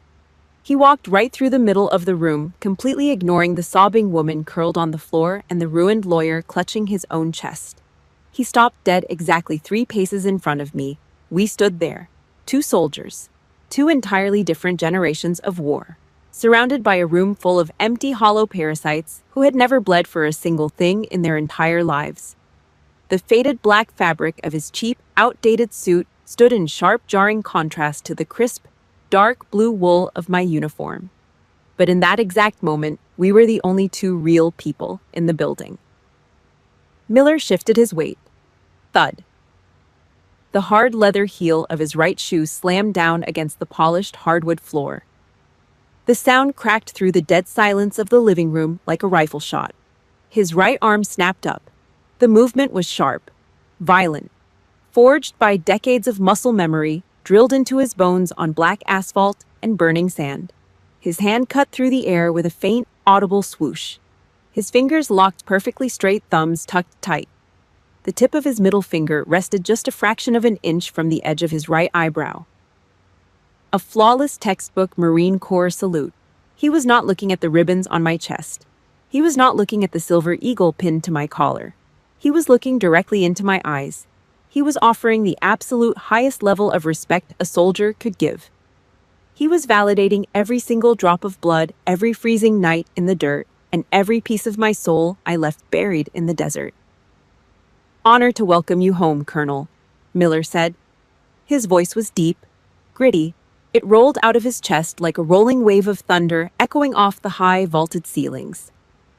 He walked right through the middle of the room, completely ignoring the sobbing woman curled on the floor and the ruined lawyer clutching his own chest. He stopped dead exactly 3 paces in front of me. We stood there, 2 soldiers, 2 entirely different generations of war. surrounded by a room full of empty, hollow parasites who had never bled for a single thing in their entire lives. The faded black fabric of his cheap, outdated suit stood in sharp, jarring contrast to the crisp, dark blue wool of my uniform. But in that exact moment, we were the only two real people in the building. Miller shifted his weight. Thud. The hard leather heel of his right shoe slammed down against the polished hardwood floor. The sound cracked through the dead silence of the living room like a rifle shot. His right arm snapped up. The movement was sharp, violent, forged by decades of muscle memory drilled into his bones on black asphalt and burning sand. His hand cut through the air with a faint, audible swoosh. His fingers locked perfectly straight, thumbs tucked tight. The tip of his middle finger rested just a fraction of an inch from the edge of his right eyebrow. A flawless textbook Marine Corps salute. He was not looking at the ribbons on my chest. He was not looking at the silver eagle pinned to my collar. He was looking directly into my eyes. He was offering the absolute highest level of respect a soldier could give. He was validating every single drop of blood, every freezing night in the dirt, and every piece of my soul I left buried in the desert. "Honor to welcome you home, Colonel," Miller said. His voice was deep, gritty. It rolled out of his chest like a rolling wave of thunder echoing off the high, vaulted ceilings.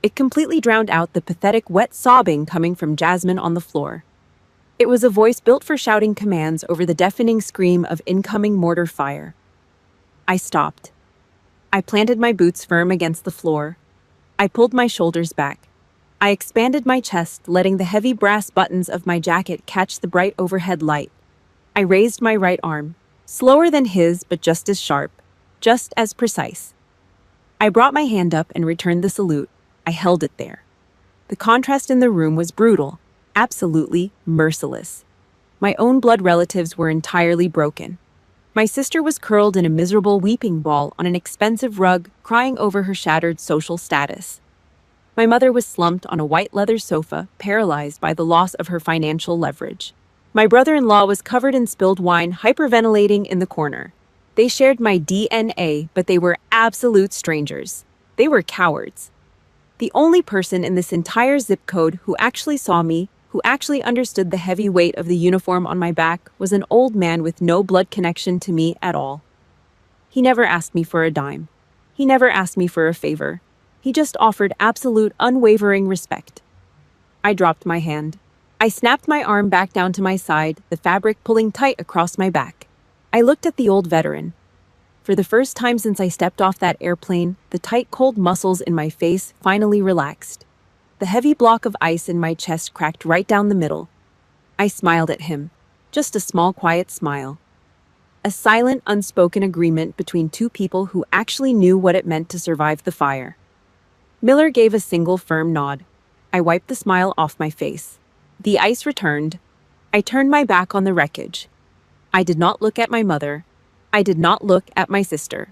It completely drowned out the pathetic, wet sobbing coming from Jasmine on the floor. It was a voice built for shouting commands over the deafening scream of incoming mortar fire. I stopped. I planted my boots firm against the floor. I pulled my shoulders back. I expanded my chest, letting the heavy brass buttons of my jacket catch the bright overhead light. I raised my right arm, slower than his, but just as sharp, just as precise. I brought my hand up and returned the salute. I held it there. The contrast in the room was brutal, absolutely merciless. My own blood relatives were entirely broken. My sister was curled in a miserable weeping ball on an expensive rug, crying over her shattered social status. My mother was slumped on a white leather sofa, paralyzed by the loss of her financial leverage. My brother-in-law was covered in spilled wine, hyperventilating in the corner. They shared my DNA, but they were absolute strangers. They were cowards. The only person in this entire zip code who actually saw me, who actually understood the heavy weight of the uniform on my back, was an old man with no blood connection to me at all. He never asked me for a dime. He never asked me for a favor. He just offered absolute, unwavering respect. I dropped my hand. I snapped my arm back down to my side, the fabric pulling tight across my back. I looked at the old veteran. For the first time since I stepped off that airplane, the tight, cold muscles in my face finally relaxed. The heavy block of ice in my chest cracked right down the middle. I smiled at him. Just a small, quiet smile. A silent, unspoken agreement between two people who actually knew what it meant to survive the fire. Miller gave a single firm nod. I wiped the smile off my face. The ice returned. I turned my back on the wreckage. I did not look at my mother. I did not look at my sister.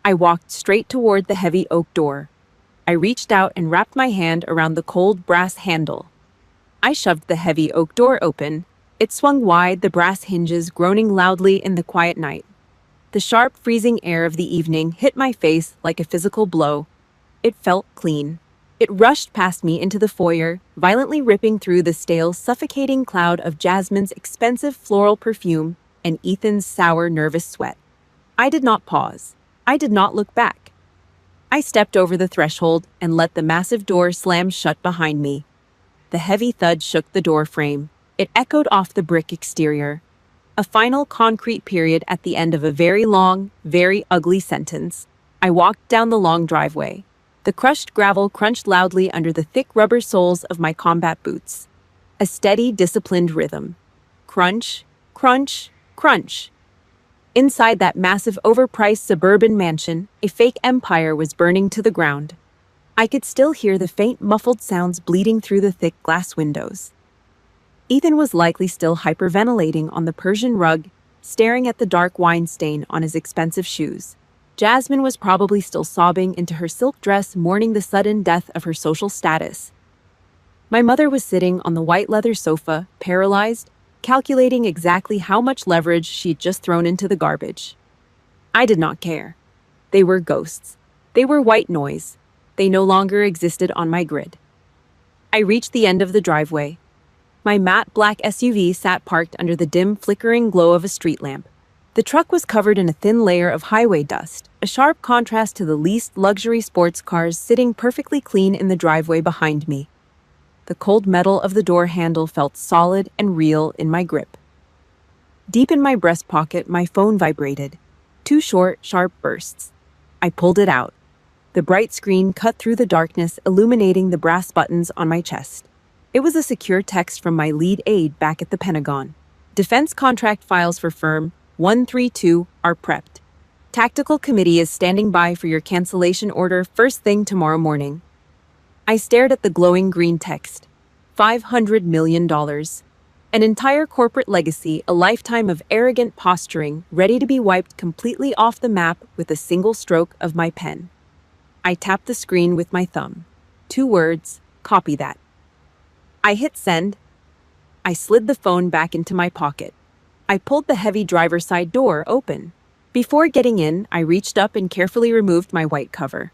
I walked straight toward the heavy oak door. I reached out and wrapped my hand around the cold brass handle. I shoved the heavy oak door open. It swung wide, the brass hinges groaning loudly in the quiet night. The sharp, freezing air of the evening hit my face like a physical blow. It felt clean. It rushed past me into the foyer, violently ripping through the stale, suffocating cloud of Jasmine's expensive floral perfume and Ethan's sour, nervous sweat. I did not pause. I did not look back. I stepped over the threshold and let the massive door slam shut behind me. The heavy thud shook the door frame. It echoed off the brick exterior. A final concrete period at the end of a very long, very ugly sentence. I walked down the long driveway. The crushed gravel crunched loudly under the thick rubber soles of my combat boots. A steady, disciplined rhythm. Crunch, crunch, crunch. Inside that massive, overpriced suburban mansion, a fake empire was burning to the ground. I could still hear the faint, muffled sounds bleeding through the thick glass windows. Ethan was likely still hyperventilating on the Persian rug, staring at the dark wine stain on his expensive shoes. Jasmine was probably still sobbing into her silk dress, mourning the sudden death of her social status. My mother was sitting on the white leather sofa, paralyzed, calculating exactly how much leverage she'd just thrown into the garbage. I did not care. They were ghosts. They were white noise. They no longer existed on my grid. I reached the end of the driveway. My matte black SUV sat parked under the dim, flickering glow of a street lamp. The truck was covered in a thin layer of highway dust, a sharp contrast to the leased luxury sports cars sitting perfectly clean in the driveway behind me. The cold metal of the door handle felt solid and real in my grip. Deep in my breast pocket, my phone vibrated. 2 short, sharp bursts. I pulled it out. The bright screen cut through the darkness, illuminating the brass buttons on my chest. It was a secure text from my lead aide back at the Pentagon. Defense contract files for firm 132 are prepped. Tactical committee is standing by for your cancellation order first thing tomorrow morning. I stared at the glowing green text. $500 million. An entire corporate legacy, a lifetime of arrogant posturing, ready to be wiped completely off the map with a single stroke of my pen. I tapped the screen with my thumb. 2 words, copy that. I hit send. I slid the phone back into my pocket. I pulled the heavy driver's side door open. Before getting in, I reached up and carefully removed my white cover.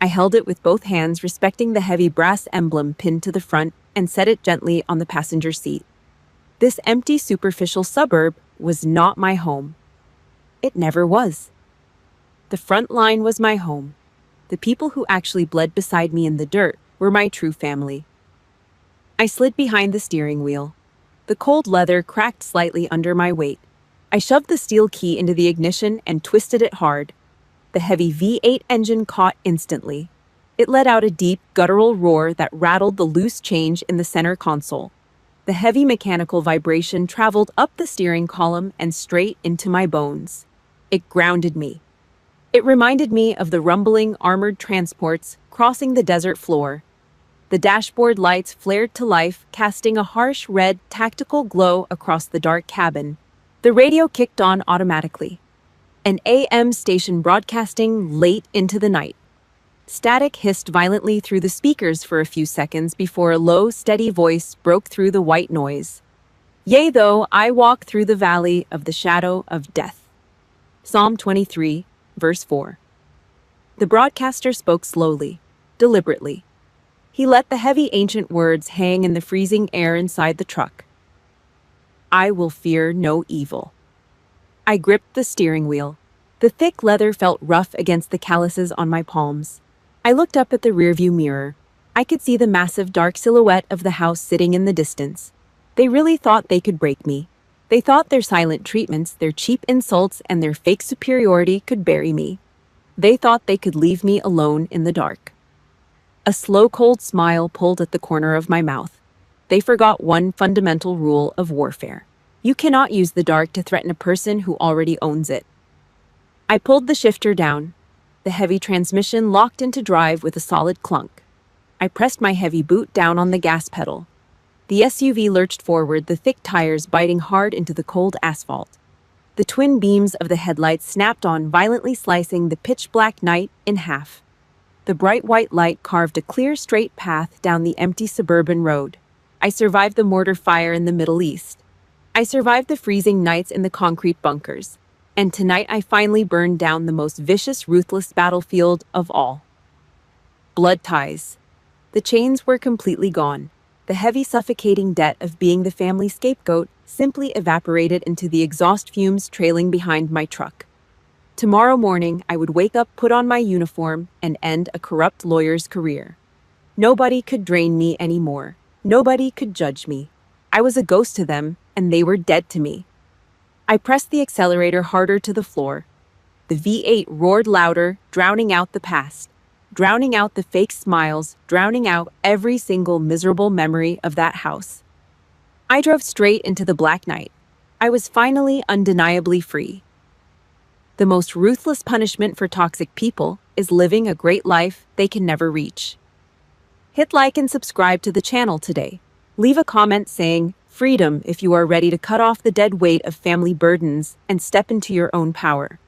I held it with both hands, respecting the heavy brass emblem pinned to the front, and set it gently on the passenger seat. This empty, superficial suburb was not my home. It never was. The front line was my home. The people who actually bled beside me in the dirt were my true family. I slid behind the steering wheel. The cold leather cracked slightly under my weight. I shoved the steel key into the ignition and twisted it hard. The heavy V8 engine caught instantly. It let out a deep, guttural roar that rattled the loose change in the center console. The heavy mechanical vibration traveled up the steering column and straight into my bones. It grounded me. It reminded me of the rumbling armored transports crossing the desert floor. The dashboard lights flared to life, casting a harsh red, tactical glow across the dark cabin. The radio kicked on automatically. An AM station broadcasting late into the night. Static hissed violently through the speakers for a few seconds before a low, steady voice broke through the white noise. Yea, though I walk through the valley of the shadow of death. Psalm 23, verse 4. The broadcaster spoke slowly, deliberately. He let the heavy ancient words hang in the freezing air inside the truck. I will fear no evil. I gripped the steering wheel. The thick leather felt rough against the calluses on my palms. I looked up at the rearview mirror. I could see the massive dark silhouette of the house sitting in the distance. They really thought they could break me. They thought their silent treatments, their cheap insults, and their fake superiority could bury me. They thought they could leave me alone in the dark. A slow, cold smile pulled at the corner of my mouth. They forgot one fundamental rule of warfare. You cannot use the dark to threaten a person who already owns it. I pulled the shifter down. The heavy transmission locked into drive with a solid clunk. I pressed my heavy boot down on the gas pedal. The SUV lurched forward, the thick tires biting hard into the cold asphalt. The twin beams of the headlights snapped on, violently slicing the pitch-black night in half. The bright white light carved a clear, straight path down the empty suburban road. I survived the mortar fire in the Middle East. I survived the freezing nights in the concrete bunkers. And tonight I finally burned down the most vicious, ruthless battlefield of all. Blood ties. The chains were completely gone. The heavy, suffocating debt of being the family scapegoat simply evaporated into the exhaust fumes trailing behind my truck. Tomorrow morning, I would wake up, put on my uniform, and end a corrupt lawyer's career. Nobody could drain me anymore. Nobody could judge me. I was a ghost to them, and they were dead to me. I pressed the accelerator harder to the floor. The V8 roared louder, drowning out the past, drowning out the fake smiles, drowning out every single miserable memory of that house. I drove straight into the black night. I was finally undeniably free. The most ruthless punishment for toxic people is living a great life they can never reach. Hit like and subscribe to the channel today. Leave a comment saying, "Freedom," if you are ready to cut off the dead weight of family burdens and step into your own power.